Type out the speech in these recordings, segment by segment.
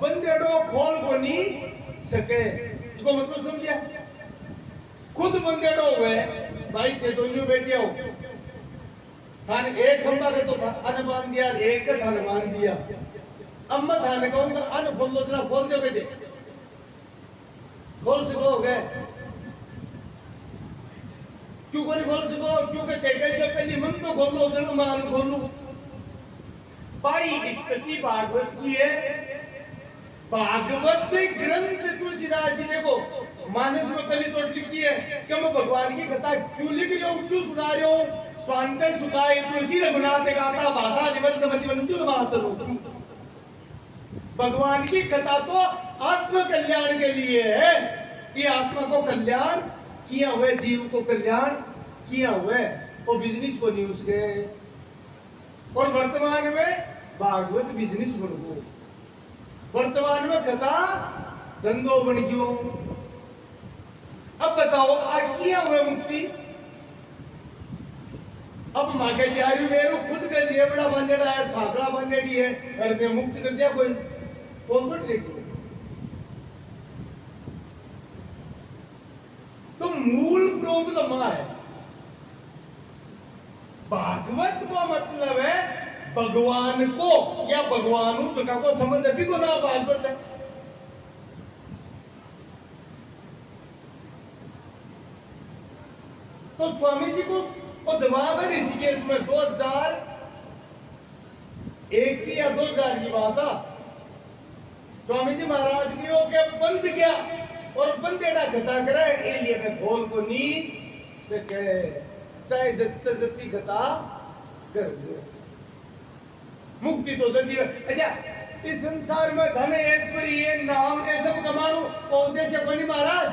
बंदेड़ो खोल को नहीं सके। इसको मतलब समझिया? खुद बंदेड़ो हुए भाई थे दोनों बैठे हो, थाने एक खंबा के तो अन बांध दिया, एक का थाने बांध दिया। अब मैं थाने कहूंगा अन खोल लो, जरा खोल दोगे दे खोल सको हो गए क्यों कोई खोल सको? क्योंकि कैसे पहली मन तो खोल लो, जरा मान खोल लो भाई। स्थिति भागवत की है, भागवत ग्रंथ तुलसीदास जी देखो मानस में पहली चोट लिखी है कि मैं भगवान की कथा क्यों लिख रहा हूँ, क्यों सुना रहा हूँ। स्वांत सुखाए तुलसी रघुनाथ गाता, भाषा निबंध मति मंजुल मातरु। भगवान की कथा तो आत्म कल्याण के लिए है। ये आत्मा को कल्याण किया हुए, जीव को कल्याण किया हुए, और बिजनेस को नहीं उसके। और वर्तमान में भागवत बिजनेस बन गो, वर्तमान में कथा धंधो बन गयो। अब बताओ आज किया हुआ मुक्ति, अब माके चारू मेरू खुद के लिए बड़ा बंदेड़ा है, सागड़ा बंदेड़ी है, और मैं मुक्त कर दिया कोई बोल देखो। तो मूल प्रॉब्लम है भागवत को मतलब है भगवान को या भगवान जगह को संबंध भी को ना भागवत है। तो स्वामी जी को जवाब है ऋषिकेश में 2001 की या 2000 की बात है। स्वामी जी महाराज की हो के बंद किया और बंदेड़ा कथा करे, इसलिए मैं खोल को नहीं सके, चाहे जत्ती कथा कर दो। मुक्ति तो जल्दी अच्छा इस संसार में धन ऐश्वर्य नाम ये सब कमानो वो उद्देश्य को नहीं महाराज,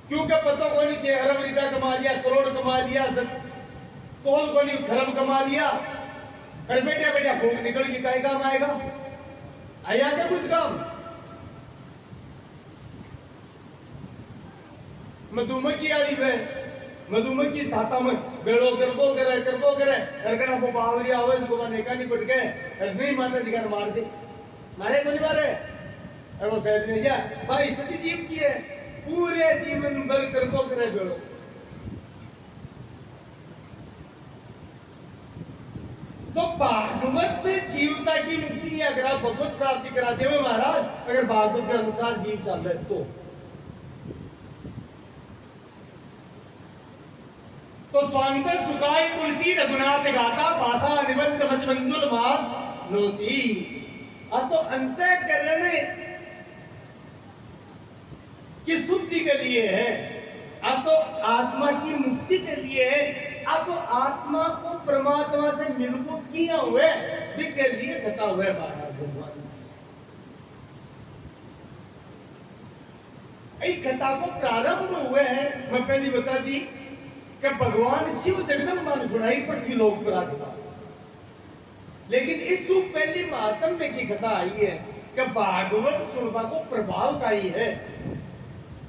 क्योंकि पता को नहीं थे अरब रुपया कमा लिया, करोड़ कमा लिया, तोल को नहीं खरब कमा लिया, और बेटा बेटा भूख निकल के काय काम आएगा? आया क्या कुछ काम? मधुमक्खी आली में मधुमक्खी छाता में बेड़ो करबो करे हरकड़ा को बावरी आवाज को माने का नहीं पड़ गए, नहीं माता जी का मार दे, मारे को नहीं मारे, और वो सहज नहीं जा भाई स्थिति जीव की है, पूरे जीवन भर करबो करे बेड़ो। तो भागवत जीवता की मुक्ति अगर आप भगवत प्राप्ति कराते हुए महाराज, अगर भागवत के अनुसार जीव चल रहे तो स्वांत सुखाय तुलसी रघुनाथ गाता, भाषा निबंध मत मंजुल मात नोती। अब तो अंतःकरण की शुद्धि के लिए है, अब तो आत्मा की मुक्ति के लिए है, अब तो आत्मा को परमात्मा से मिलको किया हुए के लिए कथा हुए महाराज भगवान। इस कथा को प्रारंभ हुए हैं, मैं पहले बता दी कि भगवान शिव जगदम्बा ने सुनाई पृथ्वी लोक पर आत्मा, लेकिन इस पहली महात्म्य की कथा आई है कि भागवत सुनवा को प्रभाव का ही है,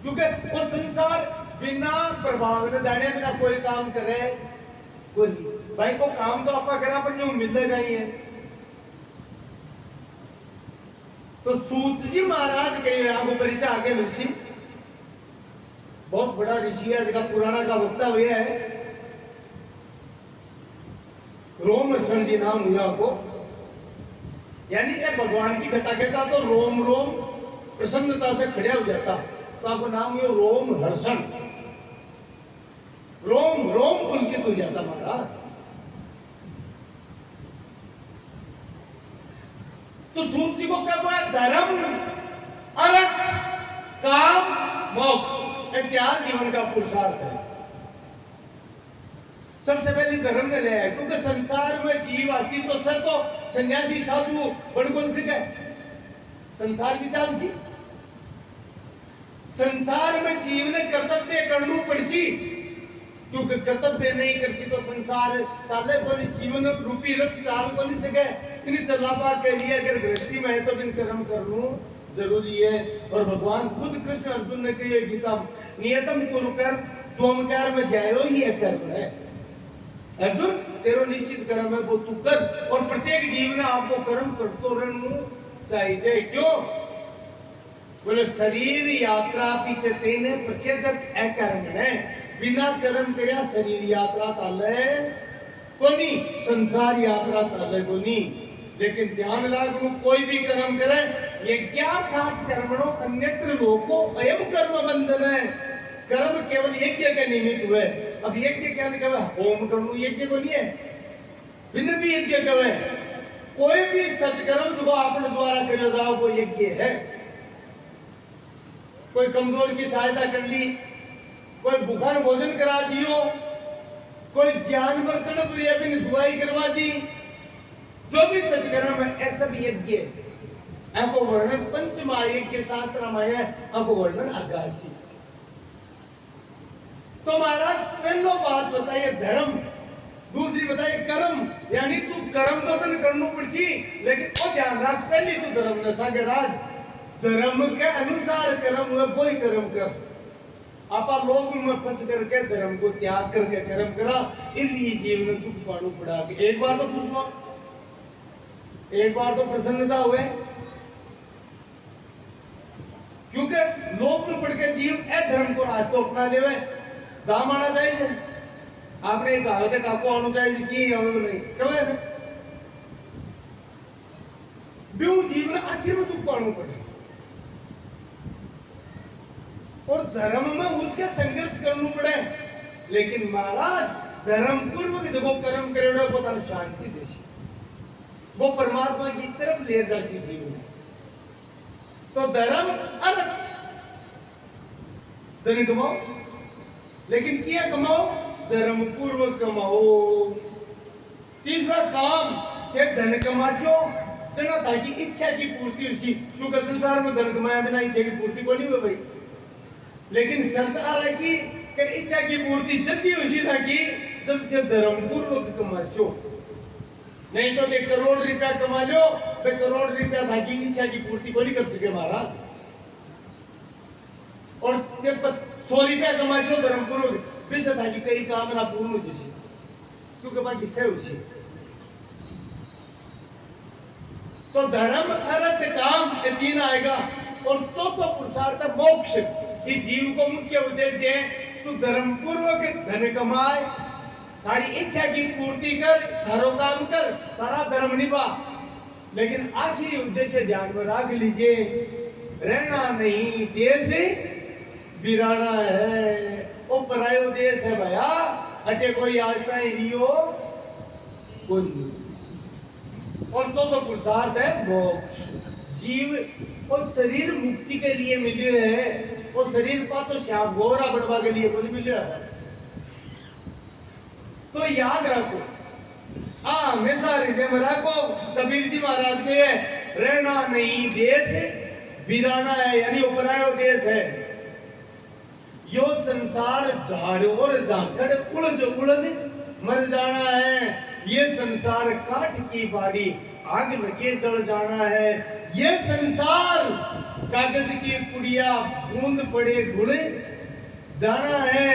क्योंकि वो संसार बिना प्रभाव न जाने बिना कोई काम करे कोई भाई को काम तो आपका करा पर यूं मिलेगा ही है। तो सूत जी महाराज कहे आपको परिचय आगे ऋषि बहुत बड़ा ऋषि है, जगह पुराना का वक्ता हुआ है, रोम ऋषि जी नाम हुआ आपको, यानी ये भगवान की कथा कहता तो रोम रोम प्रसन्नता से खड़े हो जाता, तो आपको नाम हुआ रोम हर्षण, रोम रोम पुलकित हो जाता महाराज। तो सूत जी को क्या बोला? धर्म अर्थ काम मोक्ष, चार जीवन का पुरुषार्थ है। सबसे पहले धर्म ने लिया है, क्योंकि संसार में जीव आसी तो सब तो सन्यासी साधु बड़ कौन से गए, संसार की चालसी, संसार में जीव ने कर्तव्य करनू पड़सी, क्योंकि कर्तव्य नहीं करसी तो संसार चाले को नहीं, जीवन रूपी रथ चाल को नहीं सके, इन चलावा के लिए अगर गृहस्थी में है तो इन कर्म करनू जरूरी है। और भगवान खुद कृष्ण अर्जुन ने कही गीता नियतम कुरु कर तुम कर में जायो ही है कर्म है, अर्जुन तेरो निश्चित कर्म है वो तू कर, और प्रत्येक जीव ने आपको कर्म करतो रहनु चाहिए। क्यों? बोले शरीर यात्रा पीछे तेने प्रसिद्ध अकर्म है, बिना कर्म करया शरीर यात्रा चाले कोनी, संसार यात्रा चाले कोनी। लेकिन ध्यान रखो, कोई भी कर्म करे, ये क्या ठाट कर्मणो अन्यत्र लोको अयम कर्म बंधन है। कर्म केवल यज्ञ के निमित्त हुए। अब यज्ञ क्या कहे? होम कर्म यज्ञ को नहीं है, भिन्न भी यज्ञ कहे। कोई भी सत्कर्म जो अपने द्वारा करे जाओ वो यज्ञ है। कोई कमजोर की सहायता कर ली, कोई भूखा भोजन करा दियो, कोई जानवर तड़प रही बिन दुआई करवा दी, जो भी सत्कर्म है ऐसा भी यज्ञ है। आपको वर्णन पंचमा यज्ञ शास्त्र में है, आपको वर्णन आगासी। तो महाराज पहलो बात बताइए धर्म, दूसरी बताइए कर्म। यानी तू कर्म तो तन करनो पड़सी, लेकिन वो ध्यान रख पहली तू धर्म न सागे राज, धर्म के अनुसार कर्म हुए वही कर्म कर। आपा लोग में फंस करके धर्म को त्याग करके कर्म करा, इसलिए जीवन में दुख पाणु पड़ा। एक बार तो पूछो, एक बार तो प्रसन्नता हुए, क्योंकि लोक में पढ़ के जीव अधर्म को राज तो अपना ले दाम आना चाहिए। आपने कहा था काको आना चाहिए कि नहीं कहे ना, ब्यू जीवन आखिर में दुख पाणु पड़े। और धर्म में उसका संघर्ष करना पड़े। लेकिन महाराज धर्म पूर्वक जब कर्म करे वो तन शांति देसी, वो परमात्मा की तरफ ले जासी जीवन। तो धर्म अर्थ धन कमाओ, लेकिन क्या कमाओ? धर्म पूर्वक कमाओ। तीसरा काम के धन कमाचो जना ताकि इच्छा की पूर्ति उसी, क्योंकि संसार में धन कमाया बिना इच्छा की पूर्ति को नहीं हो भाई। लेकिन शर्त आ रहा कि इच्छा की पूर्ति जल्दी उसी था कि जब धर्म पूर्वक कमाचो। नहीं तो 1 करोड़ रुपया कमा लो, 1 करोड़ रुपया था कि इच्छा की पूर्ति को नहीं कर सके महाराज। और 100 रुपया कमा लो धर्म पूर्वक, विषय था कि कई काम ना पूर्ण हो जैसे, क्योंकि बाकी सह उसी। तो धर्म अर्थ काम ये 3 आएगा। और चौथा पुरुषार्थ मोक्ष, कि जीव को मुख्य उद्देश्य है तू धर्म पूर्वक धन कमाए, थारी इच्छा की पूर्ति कर, सारो काम कर, सारा धर्म निभा। लेकिन आखिरी उद्देश्य ध्यान में रख लीजिए, रहना नहीं देश बिराना है। वो परायो देश है भैया, अटे कोई आज का रियो कोई। और चौथा पुरुषार्थ है मोक्ष। जीव और शरीर मुक्ति के लिए मिले है, और शरीर का तो श्याम गोरा बढ़वा के लिए कोई मिले है। तो याद रखो, हाँ हमेशा हृदय में रखो, कबीर जी महाराज के रहना नहीं देश बिराना है, यानी उपरायो देश है। यो संसार झाड़ और झाकड़ उलझ उलझ मर जाना है। ये संसार काठ की बाड़ी आग लगे जल जाना है। ये संसार कागज की पुड़िया बूंद पड़े गुड़ जाना है।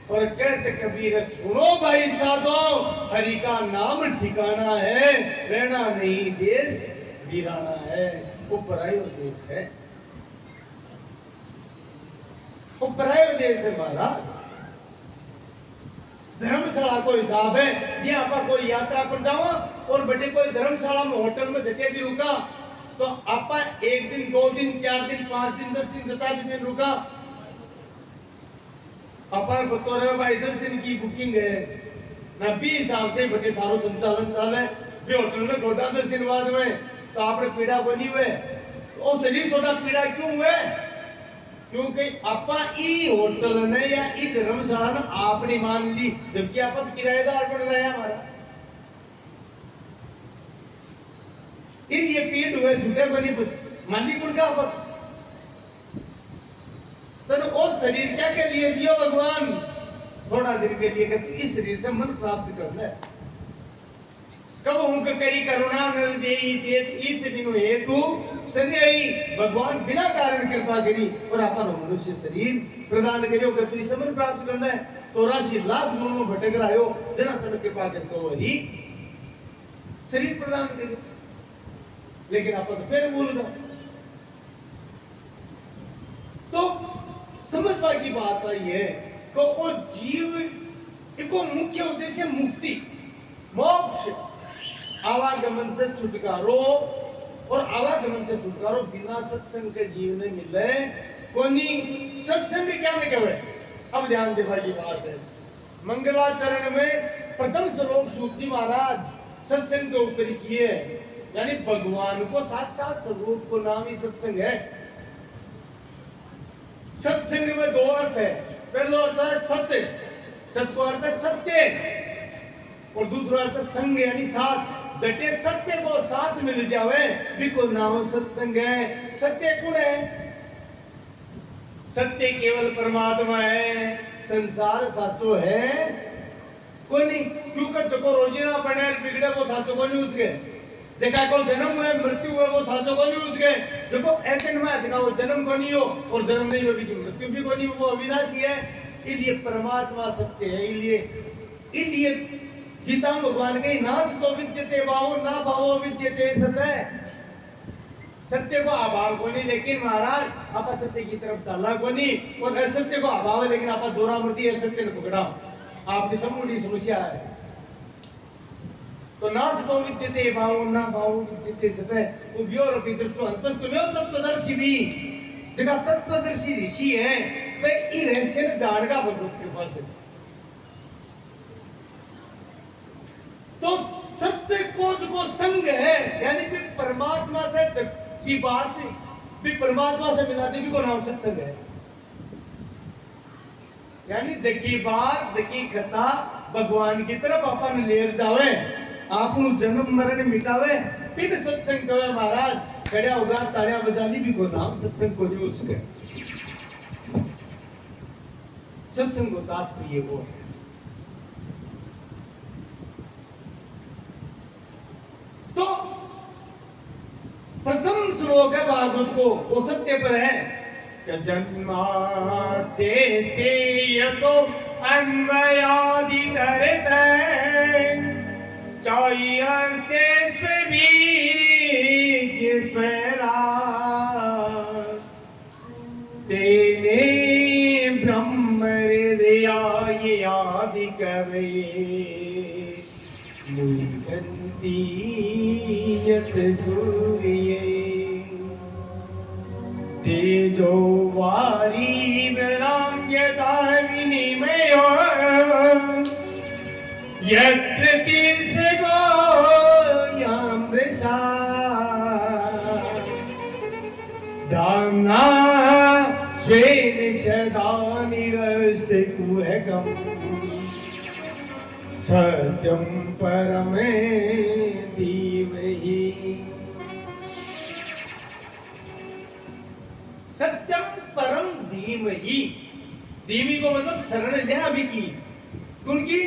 और कहते कबीर सुनो भाई साधो, हरि का नाम ठिकाना है, रहना नहीं देश वीराना है। वो परायो देश है, वो परायो देश है महाराज। धर्मशाला को हिसाब है जी, आप कोई यात्रा पर जाओ और बेटे कोई धर्मशाला में होटल में जगह भी रुका, तो आप 1 दिन 2 दिन 4 दिन 5 दिन 10 दिन 17 दिन रुका, अपन बता रहे भाई 10 दिन की बुकिंग है ना, भी हिसाब से बटे सारो संचालन चाल है। भी होटल में छोटा 10 दिन बाद में तो आपने पीड़ा को नहीं हुए, तो शरीर छोटा पीड़ा क्यों हुए? क्योंकि आपा ई होटल ने या ई धर्मशाला ने आपने मान ली, जबकि आप किराएदार बन रहे हैं हमारा। इन ये पीड़ हुए झूठे बनी मालिक उनका आप तो और शरीर क्या के लिए दियो भगवान? थोड़ा दिन के लिए कि इस शरीर से मन प्राप्त करना है। कब उनका करी करुणा नर देई देत इस बिनु हेतु सन्याई, भगवान बिना कारण कृपा करी और अपन मनुष्य शरीर प्रदान करियो कि तू समन प्राप्त करना है। 84 लाख जन्म में भटक रहा हो, जना तन कृपा करके वही शरीर प्रदान करियो। लेकिन आप तो फिर भूल गए। तो समझने की बात आई है कि वो जीव को मुख्य उद्देश्य मुक्ति, मोक्ष, आवागमन से छुटकारो, और आवागमन से छुटकारो बिना सत्संग के जीव ने मिले कोनी। सत्संग क्या नहीं कहे। अब ध्यान दे भाई बात है, मंगलाचरण में प्रथम श्लोक सूत जी महाराज सत्संग के ऊपर किए, यानी भगवान को साक्षात स्वरूप को नाम ही सत्संग है। सत्संग में दो अर्थ है, पहला अर्थ है सत्य, सत्य को अर्थ है सत्य, और दूसरा अर्थ संग यानी साथ। जटे सत्य को साथ मिल जावे बिको नाम सत्संग है। सत्य कौन है? सत्य केवल परमात्मा है, संसार साचो है कोई नहीं। क्योंकि जो रोजीना बने बिगड़े वो साचो को नहीं उसके, जगह को जन्म हुए मृत्यु हुए वो साचो को नहीं उसके, जो ऐसे में जगह वो जन्म को नहीं हो और जन्म नहीं हो भी मृत्यु भी को नहीं, वो अविनाशी है। इसलिए परमात्मा सत्य है। इसलिए गीता में भगवान के नाश तो विद्यते भावो ना भावो विद्यते सत्य। सत्य को अभाव को नहीं, लेकिन महाराज आप सत्य की तरफ चला को नहीं, और असत्य को अभाव है लेकिन आप जोरा मृति असत्य ने पकड़ा, आपकी समूली समस्या है। तो नाश तो विद्यते भावो ना भावो विद्यते सत्य। उभयोर अपि दृष्टो अंतस्तुन्यो तत्वदर्शी भी, देखा तत्वदर्शी ऋषि है वे ई रहस्य ने जान का भगवत कृपा से। तो सत्य को जो संग है, यानी कि परमात्मा से की बात भी परमात्मा से मिलाते भी को नाम सत्संग है। यानी जकी बात जकी कथा भगवान की तरफ अपन ले जावे, आपनु जन्म मरण मिटावे, फिर सत्संग कहे महाराज। खड़िया उगार ताड़िया बजाली भी को नाम सत्संग को नहीं उसके। सत्संग को तात्पर्य वो है। तो प्रथम श्लोक है भागवत को, वो सत्य पर है कि जन्माद्य से यतो अन्वयादि तरते चाह्यर्तेष्व बीजस्वरा तेने ब्रह्म हृदयाय आदि कवये मुह्यन्ति यत् सूर्ये तेजो वारिभ्रां यथा विनिमयो यत्र तीर्षगो यामृषा धाम्ना स्वेन सदा निरस्ते कुहकम् सत्यं परमे धीमहि। सत्यम परम धीमहि, धीमी को मतलब शरण ले अभी की, क्योंकि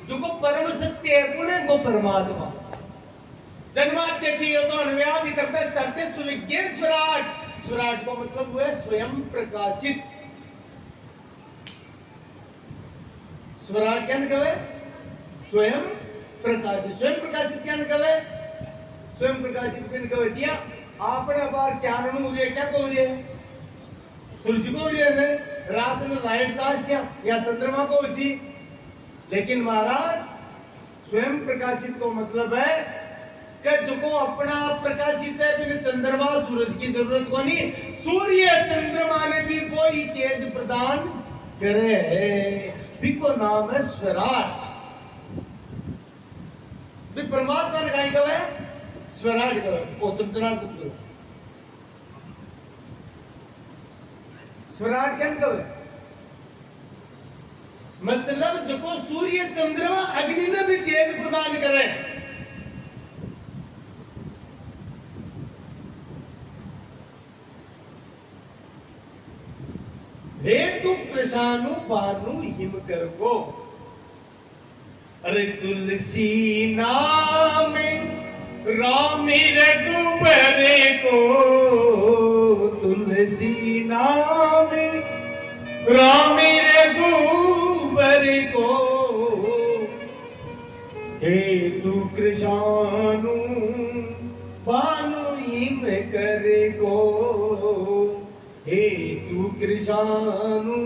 जो को परम सत्य है कौन है? वो परमात्मा। जन्माद्य से यो तो अन्वयादि करते सरते सुविज्ञ स्वराट। स्वराट को मतलब हुआ स्वयं प्रकाशित। स्वराट क्या कहवे? स्वयं प्रकाशित। स्वयं प्रकाशित क्या कहवे? स्वयं प्रकाशित क्या कहवे? जिया आपने बार चानन हो रही है, क्या को हो रही है? सूरज को हो रही है, रात में लाइट चाह या चंद्रमा को उसी। लेकिन महाराज स्वयं प्रकाशित को मतलब है कि जो को अपना आप प्रकाशित है, बिना चंद्रमा सूरज की जरूरत को नहीं। सूर्य चंद्रमा ने भी कोई तेज प्रदान करे है, बिको नाम है स्वराट। भी परमात्मा ने कहा कहे स्वराट करो, ओ चमचनाट करो। स्वराट क्या कहे? मतलब जो को सूर्य चंद्रमा अग्नि ने भी तेज प्रदान करे। हेतु कृषाणु भानु हिम कर को। अरे तुलसी नाम राम रघुबर को, तुलसी नाम राम रघुबर को, हेतु कृषाणु भानु हिम करे को, हे तू कृषाणु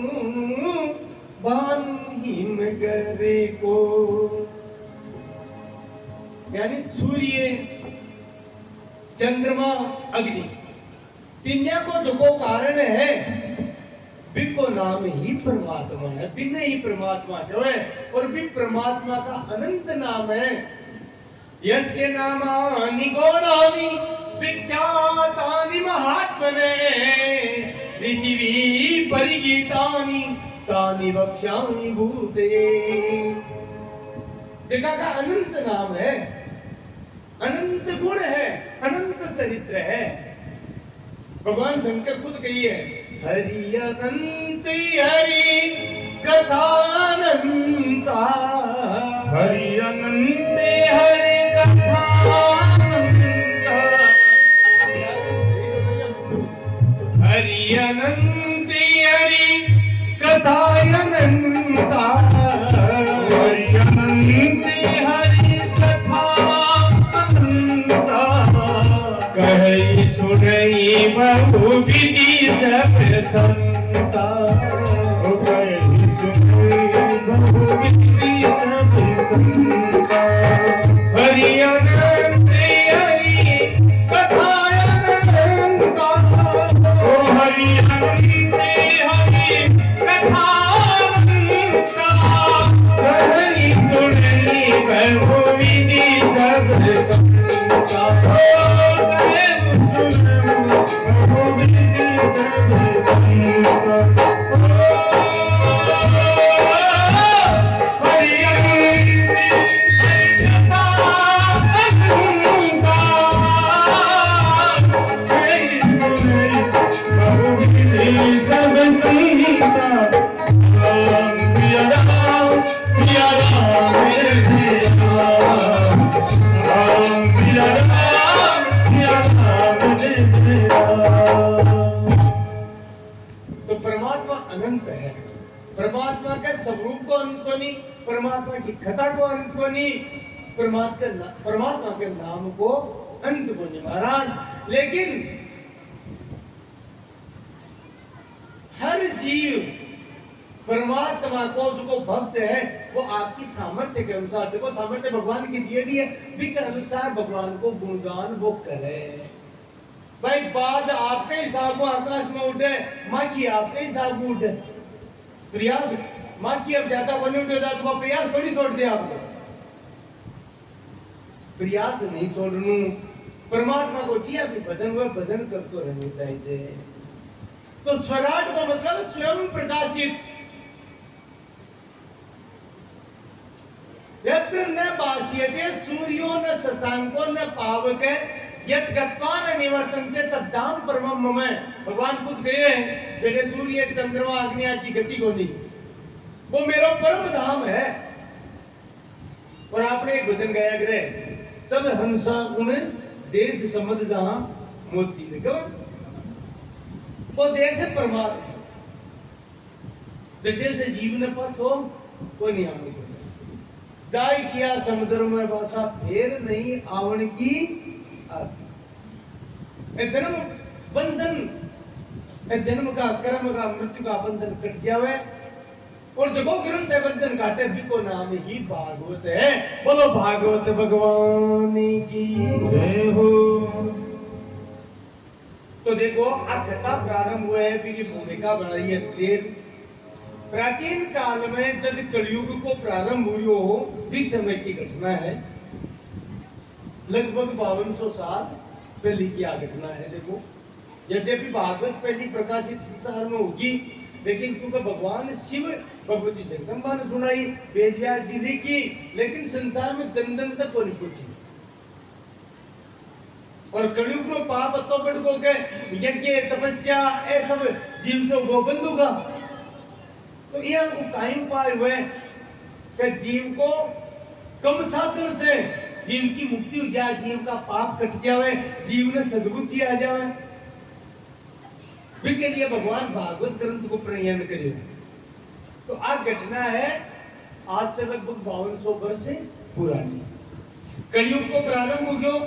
भानु हिम करे को। यानी सूर्य, चंद्रमा, अग्नि, तीनों को जो को कारण है, बिको नाम ही परमात्मा है, बिन ही परमात्मा जो है, और भी परमात्मा का अनंत नाम है। यस्य नामानि गौणानि विख्यातानि महात्मने, ऋषिभिः परिगीतानि तानि वक्ष्यामि भूते। जगह का अनंत नाम है, अनंत गुण है, अनंत चरित्र है। भगवान शंकर खुद कहिए, हरि अनंत हरि कथानंता, हरि अनंत हरि कथानंता, हरि अनंत हरि कथानंता, हरि अनंत हरि कथानंता, कहि सुनई बहु विधि सब संता। कहि सुनई बहु विधि सब संता। हरि अनंत हरि कथानंता, ओ हरि अनंत हरि कथानंता, कहि सुनई बहु विधि सब संता। तो परमात्मा अनंत है, परमात्मा के स्वरूप को अंत को नहीं, परमात्मा की कथा को अंत को नहीं, परमात्मा के नाम को अंत को नहीं महाराज। लेकिन हर जीव परमात्मा को जो भक्त है वो आपकी सामर्थ्य के अनुसार, जो सामर्थ्य भगवान की दिए है के अनुसार भगवान को गुणगान वो करे। भाई बाज आपके हिसाब में आकाश में उठे, माँ की आपके हिसाब में उठे, प्रयास माँ की अब ज्यादा बने उठे जाए तो प्रयास थोड़ी छोड़ दिया आपको, प्रयास नहीं छोड़नू। परमात्मा को जी आपकी भजन हुए भजन करते रहने चाहिए। तो स्वराट का मतलब स्वयं प्रकाशित, यत्र न बास्यते सूर्यो न शशांको न पावक यत् गत्वा न निवर्तन्ते तद्धाम परमम मम। भगवान खुद कहे हैं, बेटे सूर्य चंद्रमा अग्नि की गति को नहीं, वो मेरा परम धाम है। और आपने एक भजन गाया करे, चल हंसा उन्हें देश समझ जहां मोती लगा, वो देश है परमात्मा। जटिल से जीव ने पाछो कोई नहीं आने को जाय किया समुद्र में वासा, फिर नहीं आवन की आस। जन्म बंधन, जन्म का कर्म का मृत्यु का बंधन कट गया है, और जगो ग्रंथ है बंधन काटे बिको नाम ही भागवत है। बोलो भागवत भगवान की जय हो। तो देखो आ कथा प्रारंभ हुआ है, फिर भूमिका बनाई है देर। प्राचीन काल में जब कलयुग को प्रारंभ हुई हो, इस समय की घटना है, लगभग 5200 साल पहले की घटना है। देखो यद्यपि भागवत पहली प्रकाशित संसार में होगी, लेकिन क्योंकि भगवान शिव भगवती जगदम्बा ने सुनाई, वेद व्यास जी लिखी, लेकिन संसार में जन जन तक को नहीं पहुंची। और कलयुग में पाप तो बढ़ गो के यज्ञ तपस्या ये सब जीव से वो बंद होगा। तो यह कायम पाए हुए कि जीव को कम साधन से जीव की मुक्ति हो जाए, जीव का पाप कट जाए, जीव ने सद्बुद्धि आ जाए, के लिए भगवान भागवत ग्रंथ को प्रणयन करे। तो आज घटना है आज से लगभग 5200 वर्ष पुरानी। कलयुग को प्रारंभ हो गयो,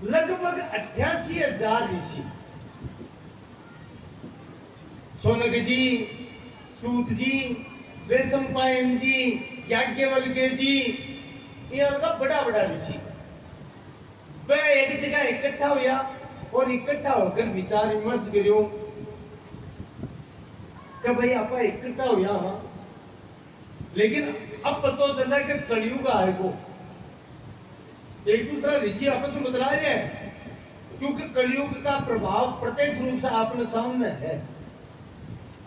लगभग 88,000 ऋषि, शौनक जी, सूत जी, वैशंपायन जी, याज्ञवल्क्य जी, ये उनका बड़ा बड़ा ऋषि वह एक जगह इकट्ठा हुआ और इकट्ठा होकर विचार विमर्श करो कि भाई आप इकट्ठा हुआ हाँ, लेकिन अब पता चला कि कलयुग आए को एक दूसरा ऋषि आपस में बतला रहे हैं, क्योंकि कलयुग का प्रभाव प्रत्यक्ष रूप से आपने सामने है।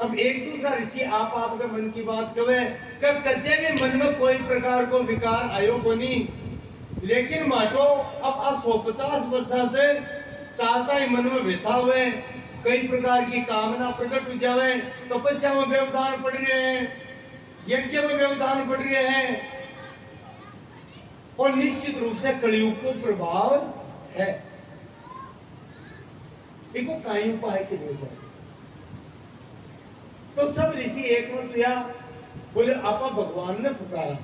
अब एक दूसरा ऋषि आपके मन की बात कहे कब कहते हैं कि मन में कोई प्रकार को विकार आयो को नहीं, लेकिन माटो अब आप 150 वर्षा से चाहता ही मन में बैठा हुए कई प्रकार की कामना प्रकट हो जावे, तपस्या में व्यवधान पड़ रहे हैं, यज्ञ में व्यवधान पड़ रहे हैं, और निश्चित रूप से कलयुग को प्रभाव है। इनको काई उपाय के लिए तो सब ऋषि एक मत लिया, बोले आपा भगवान ने पुकारा,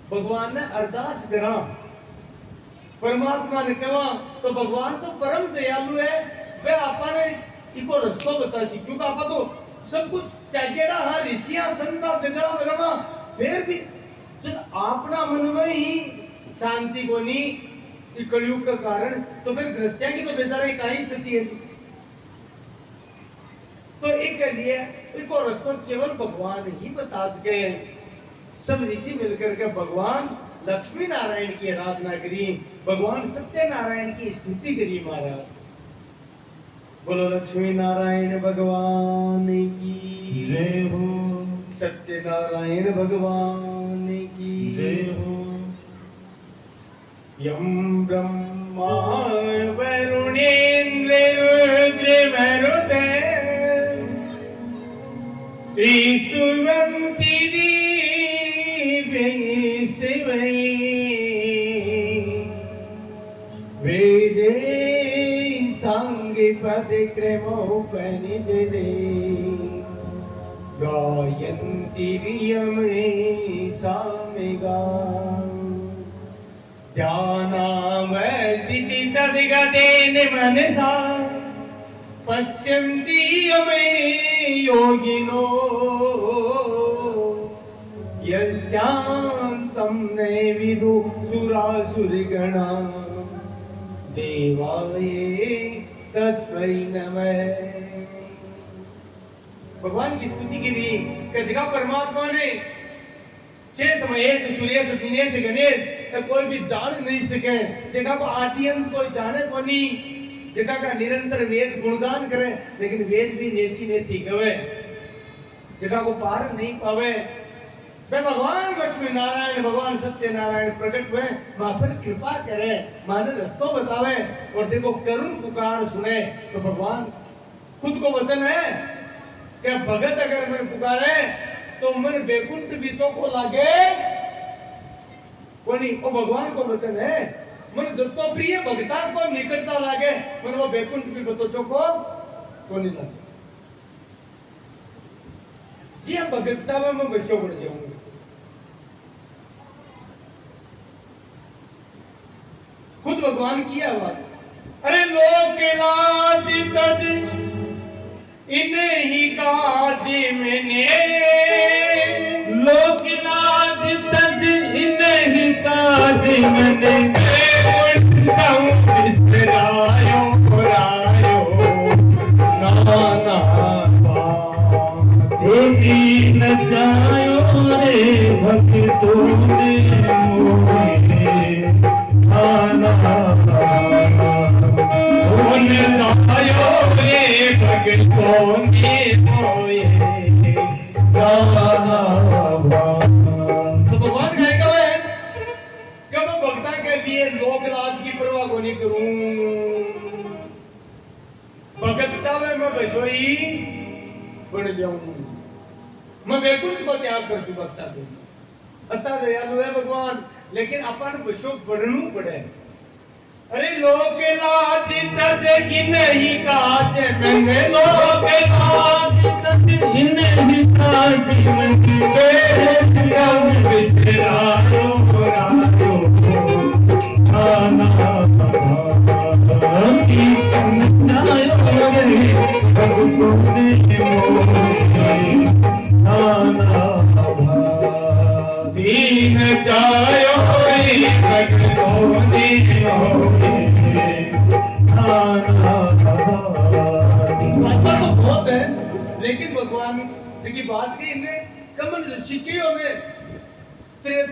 भगवान ने अरदास करा, परमात्मा ने कहा तो भगवान तो परम दयालु है, वे आपा ने इको रस्तो बता सी, क्योंकि आपा तो सब कुछ त्यागेड़ा, हाँ ऋषियां संता जगड़ा बरमा, फिर भी जब अपना मन में ही शांति को नहीं कलयुग का कारण, तो फिर गृहस्थिया की तो बेचारा कहीं स्थिति है। तो एक लिए इको रस्तो केवल भगवान ही बता सके। सब ऋषि मिलकर के भगवान लक्ष्मी नारायण की आराधना करी, भगवान सत्यनारायण की स्तुति करी। महाराज बोलो लक्ष्मी नारायण भगवान की जय हो, सत्यनारायण भगवान की जय हो। यम ब्रह्मा वरुणेन्द्र रुद्र मरुते स्तुवन्ति दिव्यैस्तिवैः वेदैः साङ्गीपदिक्रमोपनिषदे गायन्ति रियमे सामिगाम् ध्यानावस्थिति तद्गतेन मनसा पश्यन्ति यमे योगिनो यस्यान्तं न विदुः देवाय तस्मै नमः। भगवान की स्तुति की दी कि जगह परमात्मा ने शेष महेश सूर्येश दिनेश गणेश कोई भी जान नहीं सके, जगह को आदि अंत कोई जाने को नहीं, जगह का निरंतर वेद गुणगान करे, लेकिन वेद भी नेति नेति कवे, जगह को पार नहीं पावे। वे भगवान लक्ष्मी नारायण भगवान सत्यनारायण प्रकट हुए, वहां पर कृपा करे, माने रस्तो बतावे, और देखो करुण पुकार सुने। तो भगवान खुद को वचन है कि भगत अगर मन पुकारे तो मन बैकुंठ बीचों को लागे कोनी। वो भगवान को वचन है, मन जो तो प्रिय भगता को निकटता लागे, मन वो बैकुंठ भी बतोचो को नहीं लागे। जी हम भगतता में मैं बच्चों बढ़ जाऊंगा। खुद भगवान की आवाज, अरे लोक लाज तज इन्हीं काज मैंने, लोक लाज तज इन्हीं काज मैंने, बिसरायो रायो नाना देवी न जायो रे भक्तों ने मोहे, नाना जायो रे भक्तों ने मोहे गाना तो भगवान कहेगा मैं कब भक्ता के लिए लोक लाज की परवाह को नहीं करूं, भगत चाहे मैं बसोई बन जाऊं, मैं बैकुंठ को त्याग कर दूं भक्ता के लिए। अता दयालु है भगवान, लेकिन अपन बसो बढ़नू पड़े। अरे लोक लाज तज नहीं काज मैंने, लोक लाज तज इन्हीं काज मैंने, बिसरायो रायो नाना तूने मोहे नाना भाग। दीन जायो रे भक्तों ने मोहे नाना भाग। बात तो बहुत है, लेकिन भगवान की बात की इन्हें कमल ऋषि की होने त्रेता